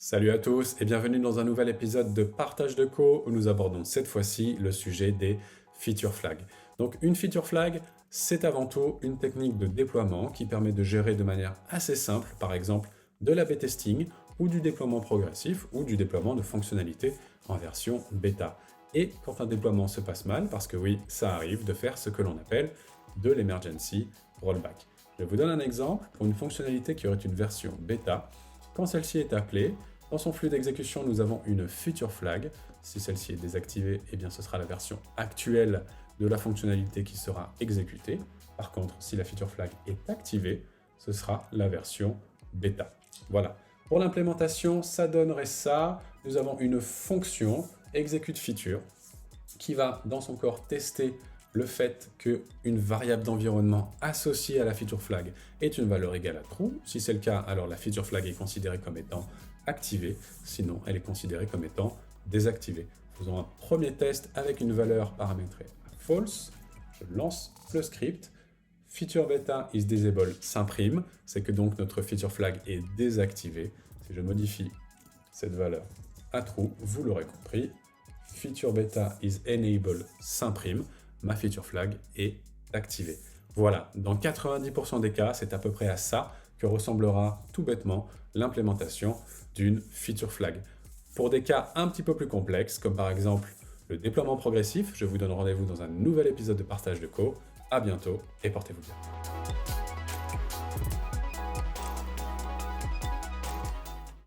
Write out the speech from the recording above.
Salut à tous et bienvenue dans un nouvel épisode de Partage de Co où nous abordons cette fois-ci le sujet des feature flags. Donc une feature flag, c'est avant tout une technique de déploiement qui permet de gérer de manière assez simple, par exemple, de l'A/B testing ou du déploiement progressif ou du déploiement de fonctionnalités en version bêta. Et quand un déploiement se passe mal, parce que oui, ça arrive de faire ce que l'on appelle de l'emergency rollback. Je vous donne un exemple pour une fonctionnalité qui aurait une version bêta. Quand celle-ci est appelée, dans son flux d'exécution, nous avons une feature flag. Si celle-ci est désactivée, eh bien, ce sera la version actuelle de la fonctionnalité qui sera exécutée. Par contre, si la feature flag est activée, ce sera la version bêta. Voilà. Pour l'implémentation, ça donnerait ça. Nous avons une fonction execute feature qui va, dans son corps, tester le fait qu'une variable d'environnement associée à la feature flag est une valeur égale à true. Si c'est le cas, alors la feature flag est considérée comme étant activée, sinon elle est considérée comme étant désactivée. Faisons un premier test avec une valeur paramétrée à false. Je lance le script. Feature beta is disabled s'imprime, c'est que donc notre feature flag est désactivée. Si je modifie cette valeur à true, vous l'aurez compris, feature beta is enabled s'imprime, ma feature flag est activée. Voilà, dans 90% des cas, c'est à peu près à ça que ressemblera tout bêtement l'implémentation d'une feature flag. Pour des cas un petit peu plus complexes, comme par exemple le déploiement progressif, je vous donne rendez-vous dans un nouvel épisode de Partage de Co. À bientôt et portez-vous bien.